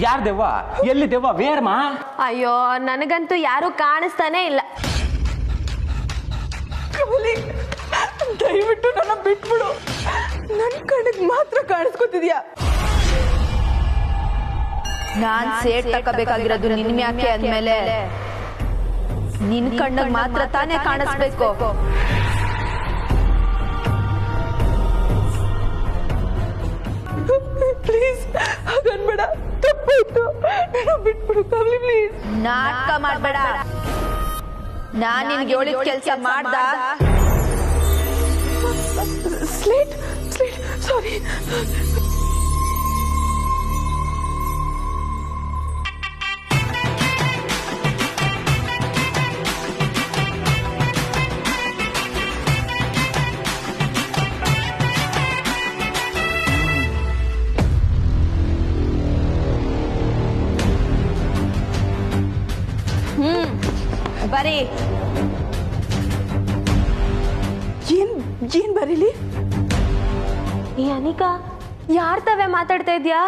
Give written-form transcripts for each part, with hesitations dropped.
ಯಾರ್ ದೆವ್ವ? ಎಲ್ಲಿ ದೆವ್ವ? ವೇರ್ಮಾ? ಅಯ್ಯೋ ನನಗಂತೂ ಯಾರು ಕಾಣಿಸ್ತಾನೆ ಇಲ್ಲ. ದಯವಿಟ್ಟು ನನ್ನ ಬಿಟ್ಬಿಡು. ನನ್ ಕಣ್ಣಿಗೆ ಮಾತ್ರ ಕಾಣಿಸ್ಕೊತಿದ್ಯಾ? ನಾನ್ ಸೇಟ್ ತಗೋಬೇಕಾಗಿರೋದು ನಿನ್ ಯಾಕೆ ಅಂದ್ಮೇಲೆ ನಿನ್ ಕಣ್ಣಿಗೆ ಮಾತ್ರ ತಾನೇ ಕಾಣಿಸ್ಬೇಕು. ಪ್ಲೀಸ್ ಹಾಗನ್ಬೇಡ, ತಪ್ಪಾಯ್ತು, ನನ್ನ ಬಿಟ್ಬಿಡು ಕಮಲಿ ಪ್ಲೀಸ್. ನಾಟಕ ಮಾಡ್ಬೇಡ. ನಾನ್ ನಿನ್ಗೆ ಹೇಳಿದ ಕೆಲ್ಸ ಮಾಡ್ದ. ಸ್ಲೇಟ್ ಸ್ಲೇಟ್ ಸಾರಿ. ಬರೀ ಏನ್ ಬರೀಲಿ? ಈ ಅನಿಕಾ ಯಾರ್ ತವೆ ಮಾತಾಡ್ತಾ ಇದ್ಯಾ?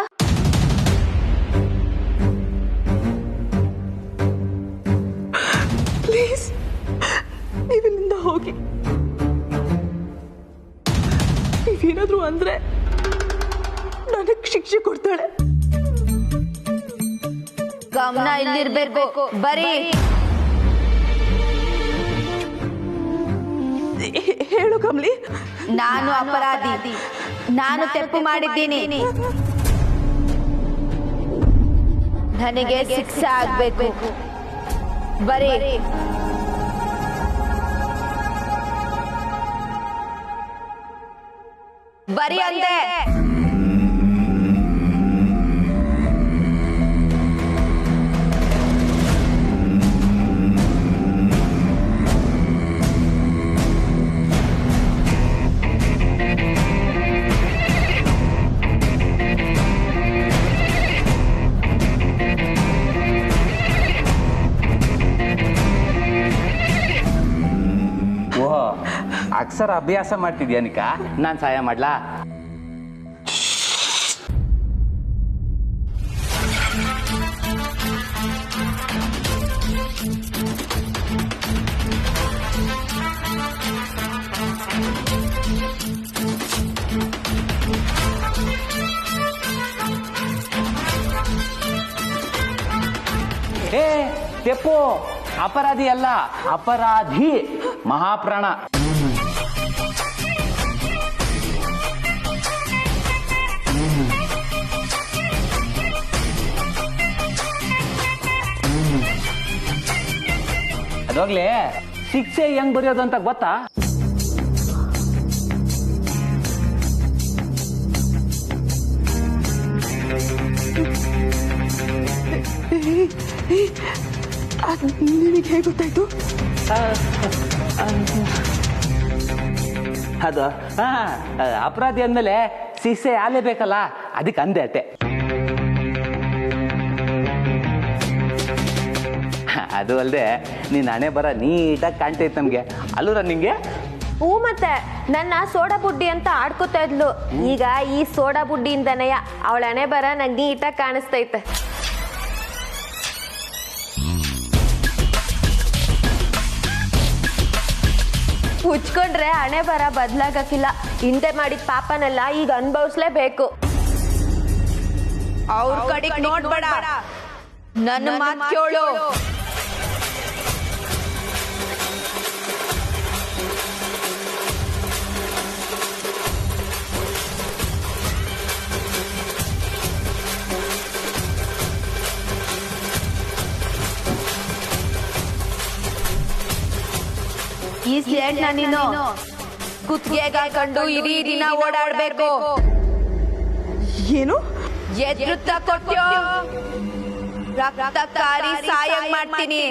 ಪ್ಲೀಸ್ ನೀವಿಲ್ಲಿಂದ ಹೋಗಿ. ನೀವೇನಾದ್ರು ಅಂದ್ರೆ ನನಗ್ ಶಿಕ್ಷೆ ಕೊಡ್ತಾಳೆ. ಗಮನ ಇಲ್ಲಿರ್ಬೇಕು. ಬರೀ ಹೇಳು ಕಮಲಿ. ನಾನು ಅಪರಾಧಿ. ನಾನು ತಪ್ಪು ಮಾಡಿದ್ದೀನಿ. ನನಗೆ ಶಿಕ್ಷೆ ಆಗ್ಬೇಕು. ಬರೀ ಬರೀ ಅಂದೆ. ಅಕ್ಷರ ಅಭ್ಯಾಸ ಮಾಡ್ತಿದ್ಯಾ ನಿಕಾ? ನಾನ್ ಸಹಾಯ ಮಾಡ್ಲಾ? ಏ ತೆಪ್ಪು, ಅಪರಾಧಿ ಅಲ್ಲ, ಅಪರಾಧಿ, ಮಹಾಪ್ರಾಣ. ಅದಾಗ್ಲೇ ಶಿಕ್ಷೆ ಹೆಂಗ್ ಬರೆಯೋದು ಅಂತ ಗೊತ್ತಾ? ನಿನಗೆ ಹೇಗೆ ಗೊತ್ತಾಯ್ತು? ಅದು ಅಪರಾಧಿ ಅಂದ್ಮೇಲೆ ಶಿಕ್ಷೆ ಆಲೇಬೇಕಲ್ಲ, ಅದಕ್ಕೆ ಅಂದೆ ಅಷ್ಟೆ. ಅದು ಅಲ್ಲದೆ ನೀನ್ ಹಣೆ ಬರ ನೀಟಾಗಿ ಕಾಣ್ತೈತೆ ನಮ್ಗೆ, ಅಲ್ಲೂರ ನಿಂಗೆ? ಹೂ, ಮತ್ತೆ ನನ್ನ ಸೋಡಾ ಬುಡ್ಡಿ ಅಂತ ಆಡ್ಕೋತಾ ಇದ್ಲು. ಈಗ ಈ ಸೋಡಾ ಬುಡ್ಡಿಯಿಂದನೆಯ ಅವಳ ಹಣೆ ಬರ ನಂಗೆ ನೀಟಾಗಿ ಕಾಣಿಸ್ತೈತೆ. ಹುಚ್ಕೊಂಡ್ರೆ ಹಣೆ ಬರ ಬದ್ಲಾಗಕ್ಕಿಲ್ಲ. ಹಿಂದೆ ಮಾಡಿದ ಪಾಪನೆಲ್ಲ ಈಗ ಅನುಭವಿಸ್ಲೇಬೇಕು. ಅವ್ರ ಕಡೆಗೆ ನೋಡ್ಬೇಡ, ನನ್ನ ಮಾತು ಕೇಳು. ಈ ಸ್ಲೇಟ್ನ ನೀನು ಕುತ್ತಿಗೆಗೆ ಹಾಕೊಂಡು ಇಡೀ ದಿನ ಓಡಾಡ್ಬೇಕು. ಏನು? ಎದುರುತ್ತ ಕೊಟ್ಟ್ಯೋ ರಕ್ತಕಾರಿ ಸಹಾಯ ಮಾಡ್ತೀನಿ.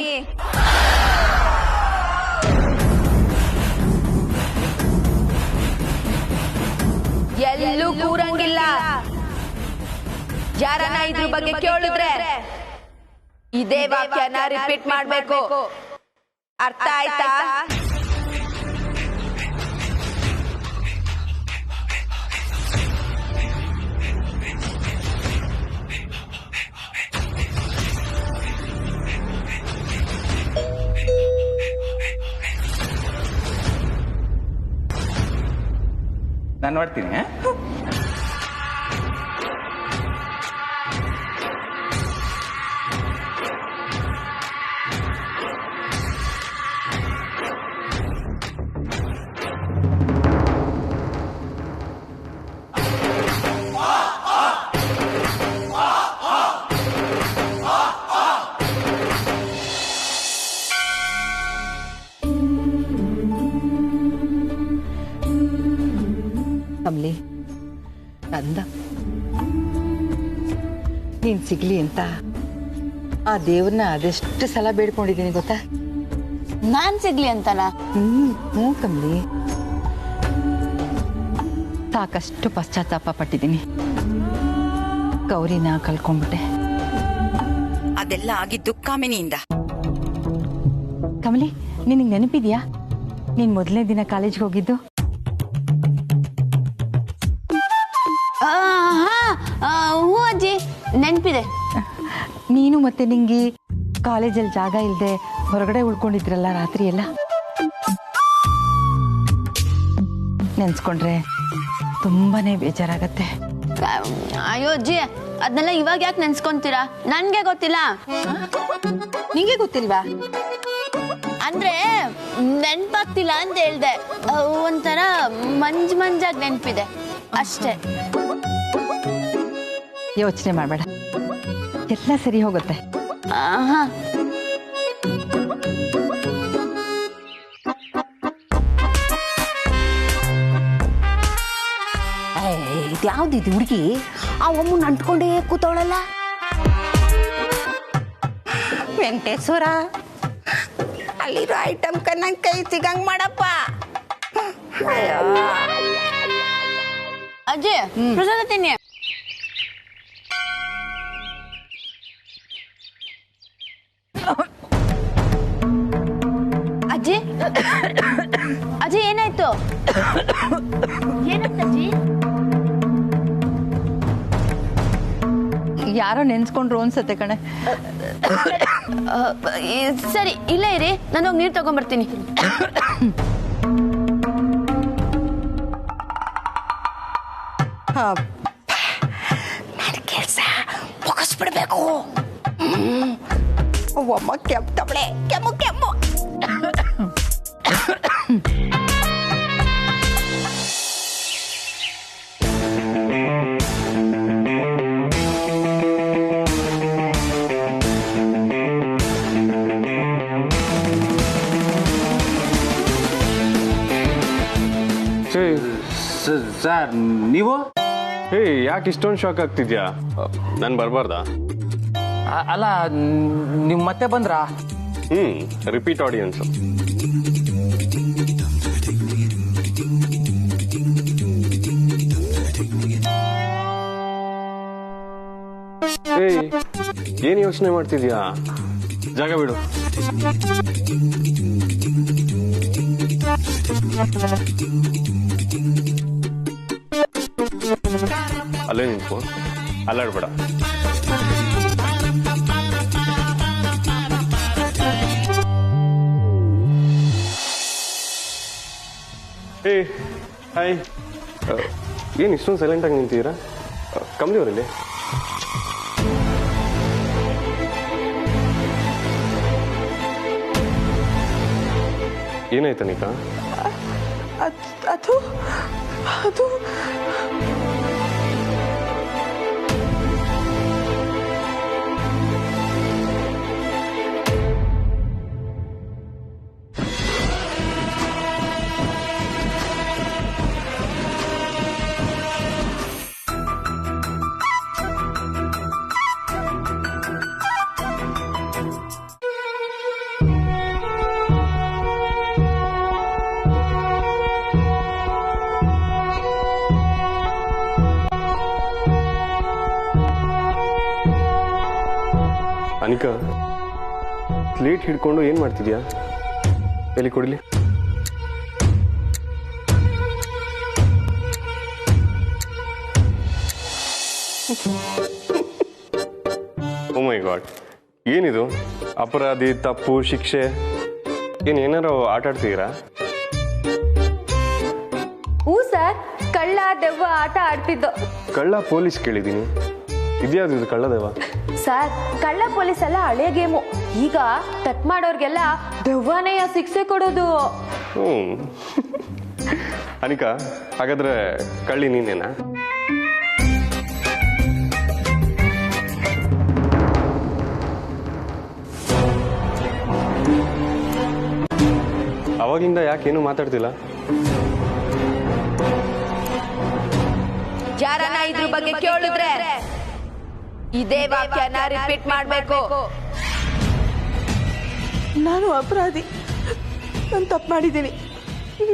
ಎಲ್ಲೂ ಕೂರಂಗಿಲ್ಲ. ಯಾರನ್ನ ಇದ್ರ ಬಗ್ಗೆ ಕೇಳಿದ್ರೆ ಇದೇ ವಾಕ್ಯನ ರಿಪೀಟ್ ಮಾಡ್ಬೇಕು. ಅರ್ಥ ಆಯ್ತಾ? ನಾನು ನೋಡ್ತೀನಿ. ಕಮಲಿ ಅಂದ ನೀನ್ ಸಿಗ್ಲಿ ಅಂತ ಆ ದೇವ್ರನ್ನ ಅದೆಷ್ಟು ಸಲ ಬೇಡ್ಕೊಂಡಿದ್ದೀನಿ ಗೊತ್ತಾ? ನಾನ್ ಸಿಗ್ಲಿ ಅಂತನಾ? ಹ್ಞೂ ಕಮಲಿ, ಸಾಕಷ್ಟು ಪಶ್ಚಾತ್ತಾಪ ಪಟ್ಟಿದ್ದೀನಿ. ಗೌರಿನ ಕಳ್ಕೊಂಡ್ಬಿಟ್ಟೆ. ಅದೆಲ್ಲ ಆಗಿದ್ದು ಕಾಮಿನಿಯಿಂದ. ಕಮಲಿ, ನಿನಗೆ ನೆನಪಿದ್ಯಾ ನೀನ್ ಮೊದಲನೇ ದಿನ ಕಾಲೇಜ್ಗೆ ಹೋಗಿದ್ದು? ಹ್ಞೂ ಅಜ್ಜಿ, ನೆನ್ಪಿದೆ. ನೀನು ಮತ್ತೆ ನಿಂಗಿ ಕಾಲೇಜಲ್ಲಿ ಜಾಗ ಇಲ್ಲದೆ ಹೊರಗಡೆ ಉಳ್ಕೊಂಡಿದ್ರಲ್ಲ ರಾತ್ರಿ ಎಲ್ಲ. ನೆನ್ಸ್ಕೊಂಡ್ರೆ ತುಂಬಾನೇ ಬೇಜಾರಾಗತ್ತೆ. ಅಯ್ಯೋ ಅಜ್ಜಿ, ಅದನ್ನೆಲ್ಲ ಇವಾಗ ಯಾಕೆ ನೆನ್ಸ್ಕೊಂತೀರಾ? ನನ್ಗೆ ಗೊತ್ತಿಲ್ಲ. ನಿಂಗೆ ಗೊತ್ತಿಲ್ವಾ? ಅಂದ್ರೆ ನೆನ್ಪಾಗ್ತಿಲ್ಲ ಅಂತ ಹೇಳ್ದೆ. ಒಂಥರ ಮಂಜಾಗಿ ನೆನ್ಪಿದೆ ಅಷ್ಟೇ. ಯೋಚನೆ ಮಾಡಬೇಡ, ಎಲ್ಲ ಸರಿ ಹೋಗುತ್ತೆ. ಹಾ, ಇದ್ಯಾವ್ದಿದು ಹುಡುಗಿ ಆ ಒಮ್ಮನ ಅಂಟ್ಕೊಂಡೇ ಕೂತವಳಲ್ಲ? ವೆಂಕಟೇಶ್ವರ, ಅಲ್ಲಿರೋ ಐಟಮ್ ನನ್ ಕೈ ಸಿಗಂಗ್ ಮಾಡಪ್ಪ. ಅಜ್ಜಿ ಪ್ರಸಾದ ತಿನ್ನಿ. ಅಜ್ಜಿ ಅಜ್ಜಿ ಏನಾಯ್ತು? ಏನಾಯ್ತಜ್ಜಿ? ಯಾರೋ ನೆನ್ಸ್ಕೊಂಡ್ರು ಅನ್ಸತ್ತೆ ಕಣೆ. ಸರಿ, ಇಲ್ಲೇ ಇರಿ, ನಾನು ಹೋಗಿ ನೀರು ತಗೊಂಡ್ಬರ್ತೀನಿ. ನನ್ನ ಕೆಲಸ ಮುಗಿಸ್ಬಿಡ್ಬೇಕು. ಒಮ್ಮ ಕೆಮ್ತವಳೆ, ಕೆಮ್ಮು ಕೆಮ್ಮು. ಸರ್ ನೀವು? ಯಾಕೆ ಇಷ್ಟೊಂದು ಶಾಕ್ ಆಗ್ತಿದ್ಯಾ? ನಾನು ಬರಬಾರ್ದಾ? ಅಲ್ಲ, ನೀವು ಮತ್ತೆ ಬಂದ್ರಾ? Repeat audience. ಏನ್ ಯೋಚನೆ ಮಾಡ್ತಿದ್ಯಾ? ಜಾಗ ಬಿಡು. ಅಲ್ಲೇ ನಿಂತ್ಕೋ, ಅಲ್ಲಾಡ್ಬೇಡ. ಹಾಯ್, ಏನು ಇಷ್ಟೊಂದು ಸೈಲೆಂಟ್ ಆಗಿ ನಿಂತಿದ್ದೀರಾ? ಕಮಲಿ ಅವರಲ್ಲಿ? ಏನಾಯ್ತು ನಿಕಾ? ಅದು ಅದು ಅನಿಕಾ, ಸ್ಲೇಟ್ ಹಿಡ್ಕೊಂಡು ಏನ್ ಮಾಡ್ತಿದ್ಯಾ? ಎಲ್ಲಿ ಕೊಡ್ಲಿ? ಓ ಮೈ ಗಾಡ್, ಏನಿದು? ಅಪರಾಧಿ, ತಪ್ಪು, ಶಿಕ್ಷೆ ಏನಾರು ಆಟ ಆಡ್ತಿದ್ದೀರಾ? ಹ್ಞೂ ಸರ್, ಕಳ್ಳ ದೆವ್ವ ಆಟ ಆಡ್ತಿದ್ದೋ. ಕಳ್ಳ ಪೊಲೀಸ್ ಕೇಳಿದ್ದೀನಿ, ಇದ್ಯಾವ್ದು ಇದು ಕಳ್ಳದೇವ? ಸರ್, ಕಳ್ಳ ಪೊಲೀಸ್ ಎಲ್ಲ ಹಳೆ ಗೇಮು. ಈಗ ತಪ್ಪು ಮಾಡೋರ್ಗೆಲ್ಲ ದೆವ್ವನೆಯ ಶಿಕ್ಷೆ ಕೊಡೋದು. ಅನಿಕಾ, ಹಾಗಾದ್ರೆ ಕಳ್ಳಿ ನೀನೇನಾ? ಅವಾಗಿಂದ ಯಾಕೇನು ಮಾತಾಡ್ತಿಲ್ಲ? ಯಾರನ್ನ ಇದ್ರ ಬಗ್ಗೆ ಕೇಳಿದ್ರೆ ಇದೇ ವಾಕ್ಯನ ರಿಪೀಟ್ ಮಾಡ್ಬೇಕು. ನಾನು ಅಪರಾಧಿ, ನಾನು ತಪ್ಪು ಮಾಡಿದ್ದೀನಿ,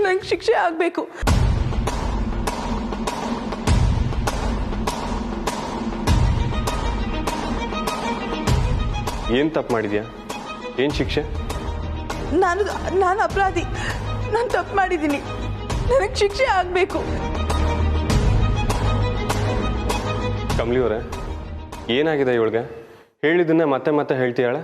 ನಂಗೆ ಶಿಕ್ಷೆ ಆಗಬೇಕು. ಏನ್ ತಪ್ಪು ಮಾಡಿದ್ಯಾ? ಏನ್ ಶಿಕ್ಷೆ? ನಾನು ಅಪರಾಧಿ, ನಾನು ತಪ್ಪು ಮಾಡಿದ್ದೀನಿ, ನನಗೆ ಶಿಕ್ಷೆ ಆಗಬೇಕು. ಕಮಲಿ ಅವರೇ, ಏನಾಗಿದೆ ಇವಳಿಗೆ? ಹೇಳಿದ್ದನ್ನ ಮತ್ತೆ ಮತ್ತೆ ಹೇಳ್ತೀಯಾಳ?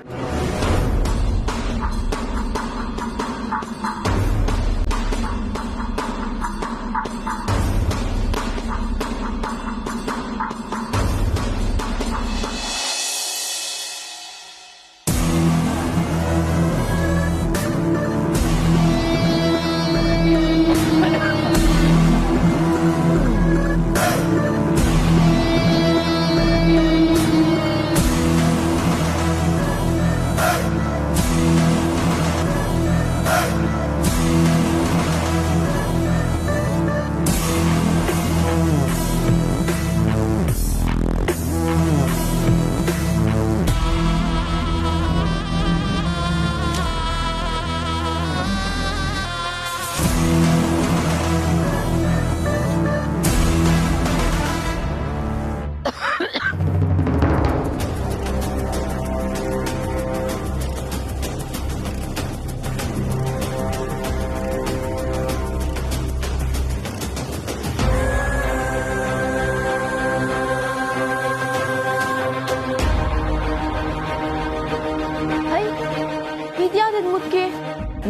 ಇದ್ಯಾವ್ದು ಮುಖ್ಯ?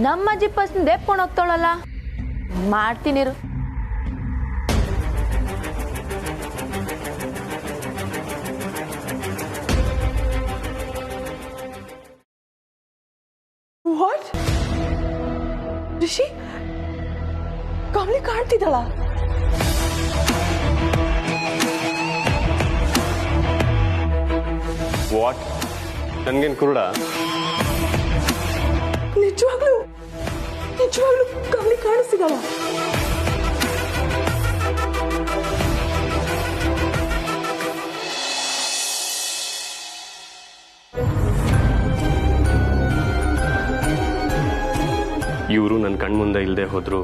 ನಮ್ಮ ಅಜ್ಜಿ ಫಸ್ಟ್ ದೇಪ್ಕೊಂಡು ಹೋಗ್ತಾಳಲ್ಲ, ಮಾಡ್ತೀನಿರು. ವಾಟ್? ರಿಷಿ, ಕಮಲಿ ಕಾಣ್ತಿದ್ದಾಳ? ವಾಟ್? ನನ್ಗೇನ್ ಕುರುಡ? ನಿಜವಾಗ್ಲೂ ಕಮಲಿ ಕಾಣಿಸ್ತಿದ್ದಾಳ? ಇವರು ನನ್ನ ಕಣ್ಮುಂದೆ ಇಲ್ಲದೆ ಹೋದ್ರು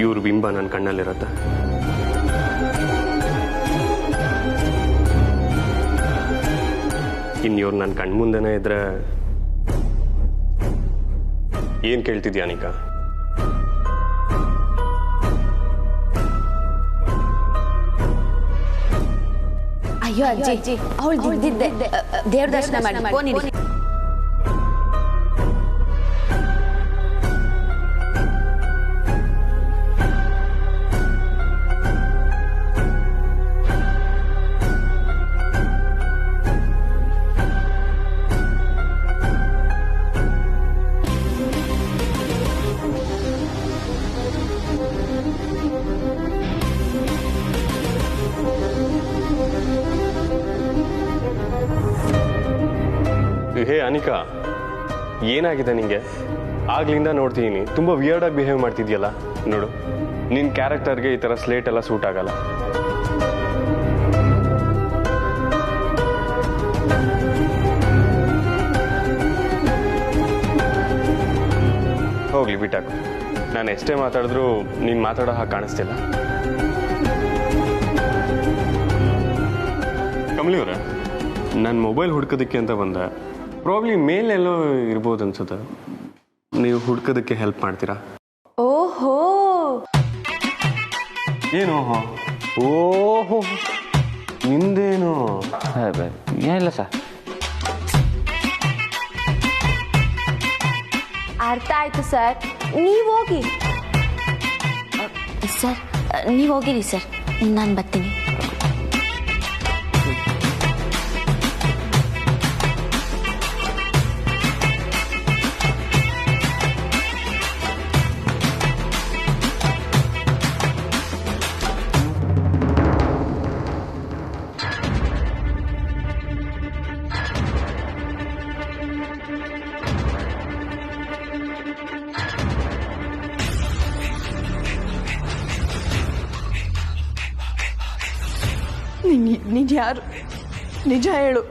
ಇವ್ರ ಬಿಂಬ ನನ್ನ ಕಣ್ಣಲ್ಲಿರತ್ತೆ. ಇವ್ರು ನನ್ನ ಕಣ್ಮುಂದೆನೇ ಇದ್ರೆ ಏನ್ ಕೇಳ್ತಿದ್ಯಾ ಅನಿಕಾ? ಅಯ್ಯೋ ಅಜ್ಜಿ, ಅವಳು ಇದ್ದಿದ್ದೆ ದೇವ್ರ ದರ್ಶನ ಮಾಡಿ ಫೋನಿಡಿ. ಹೇ ಅನಿಕಾ, ಏನಾಗಿದೆ ನಿಂಗೆ? ಆಗ್ಲಿಂದ ನೋಡ್ತೀನಿ ತುಂಬಾ ವಿಯರ್ಡ್ ಆಗಿ ಬಿಹೇವ್ ಮಾಡ್ತಿದ್ಯಲ್ಲ. ನೋಡು, ನಿನ್ ಕ್ಯಾರೆಕ್ಟರ್ಗೆ ಈ ತರ ಸ್ಲೇಟ್ ಎಲ್ಲ ಸೂಟ್ ಆಗಲ್ಲ. ಹೋಗ್ಲಿ ಬಿಟ್ಟಾಕು. ನಾನು ಎಷ್ಟೇ ಮಾತಾಡಿದ್ರು ನೀನ್ ಮಾತಾಡೋ ಹಾಗೆ ಕಾಣಿಸ್ತಿಲ್ಲ. ಕಮಲಿ ಅವರೇ, ನನ್ನ ಮೊಬೈಲ್ ಹುಡ್ಕೋದಕ್ಕೆ ಅಂತ ಬಂದೆ. ಪ್ರಾಬ್ಲಿ ಮೇಲೆಲ್ಲೋ ಇರ್ಬೋದು ಅನ್ಸುತ್ತೆ. ನೀವು ಹುಡ್ಕೋದಕ್ಕೆ ಹೆಲ್ಪ್ ಮಾಡ್ತೀರಾ? ಓಹೋ, ಏನು? ಓಹೋ, ನಿಂದೇನು? ಏನಿಲ್ಲ ಸರ್. ಅರ್ಥ ಆಯ್ತು ಸರ್, ನೀವ್ ಹೋಗಿ. ಸರ್, ನೀವು ಹೋಗಿರಿ ಸರ್, ನಾನು ಬರ್ತೀನಿ. ನೀನು ಯಾರು? ನಿಜ ಹೇಳು.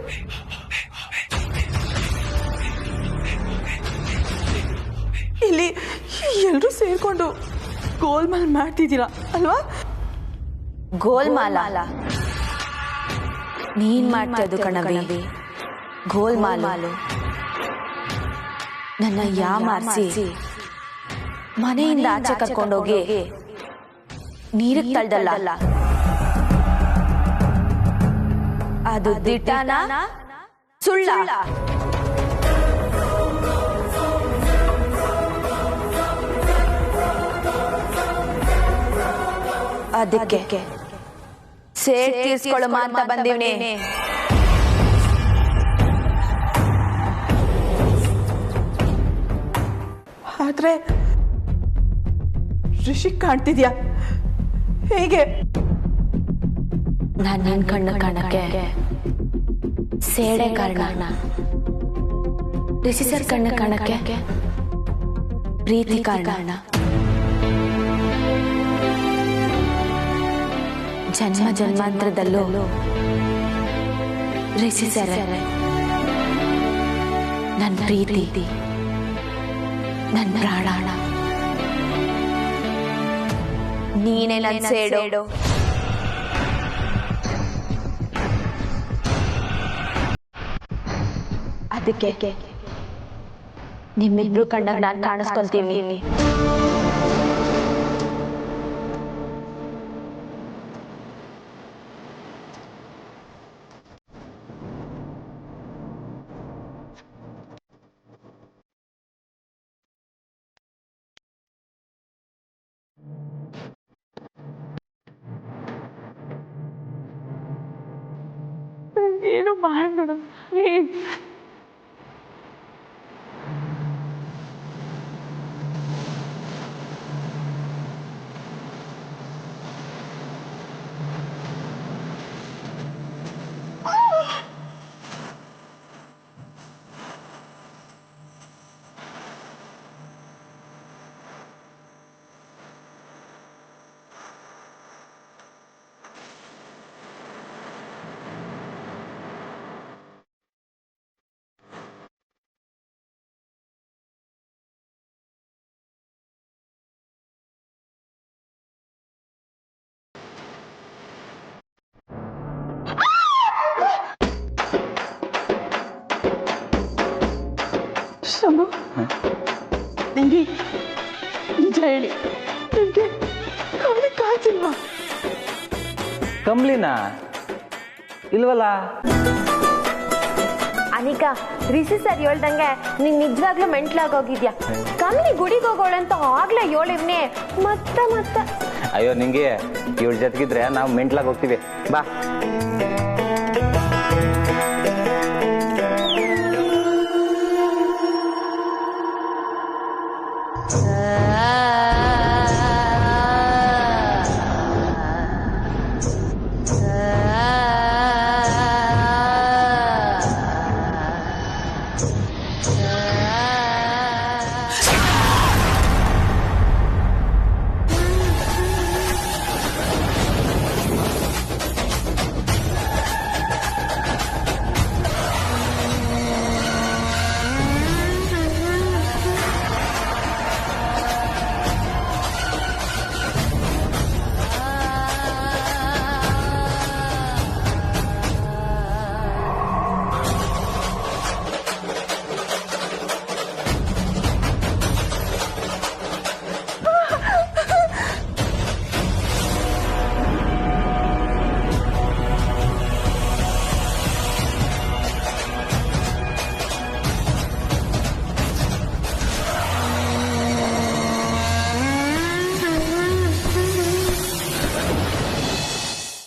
ಇಲ್ಲಿ ಎಲ್ಲರೂ ಸೇರ್ಕೊಂಡು ಗೋಲ್ಮಾಲ್ ಮಾಡ್ತಿದ್ದೀರಾ ಅಲ್ವಾ? ಗೋಲ್ಮಾಲ ನೀನ್ ಮಾಡ್ತದ್ದು ಕಣವಿ. ಗೋಲ್ಮಾಲು ನನ್ನ ಯಾಮಾರಿಸಿ ಮನೆಯಿಂದ ಆಚೆ ಕರ್ಕೊಂಡೋಗಿ ನೀರಿಗೆ ತಳ್ದಲ್ಲ, ಅದು ದಿಟಾನ ಸುಳ್ಳ? ಅದಕ್ಕೆ ಸೇಡ್ ತೀರ್ಸ್ಕೊಳ್ಳೋ ಅಂತ ಬಂದಿವ್ನಿ. ಆದ್ರೆ ಋಷಿಕ್ ಕಾಣ್ತಿದ್ಯಾ ಹೇಗೆ? ನಾನು ನಿನ್ ಕಣ್ಣು ಕಾಣಕ್ಕೆ ಸೇಡೆ ಕಾರಣ, ರಿಷಿ ಸರ್ ಕಣ್ಣು ಕಾಣಕ್ಕೆ ಪ್ರೀತಿ ಕಾರಣ. ಜನ್ಮ ಜನ್ಮಾಂತರದಲ್ಲೂ ರಿಷಿ ಸರ್ ನನ್ನ ಪ್ರೀತಿ, ನನ್ನ ಪ್ರಾಣ. ನೀನೇ ನನ್ನ ಸೇಡೋಡು. ಅದಕ್ಕೆ ನಿಮ್ಮಿಬ್ರು ಕಣ್ಣಾಗ ನಾನು ಕಾಣಿಸ್ಕೊಂತೀವಿ. ಏನು ಮಾಡೋಣ? ಶಂಭು, ನಿಂಗೆ ನಿಜ ಹೇಳಿ, ನಿಂಗೆ ಅವನಿಗೆ ಕಾಯ್ತಿಲ್ವಾ? ಕಂಬ್ಲಿನಾ ಇಲ್ವಲ್ಲ? ಅನಿಕಾ, ರಿಷಿ ಸರ್ ಹೇಳ್ದಂಗೆ ನೀನ್ ನಿಜವಾಗ್ಲೂ ಮೆಂಟ್ಲಾಗೋಗಿದ್ಯಾ. ಕಮ್ಮಿ ಗುಡಿಗೆ ಹೋಗೋಳಂತ ಆಗ್ಲೇ ಹೇಳಿವ್ನಿ. ಮತ್ತೆ ಅಯ್ಯೋ, ನಿಂಗೆ ಇವಳ ಜೊತೆಗಿದ್ರೆ ನಾವು ಮೆಂಟ್ಲಾಗಿ ಹೋಗ್ತೀವಿ. ಬಾ.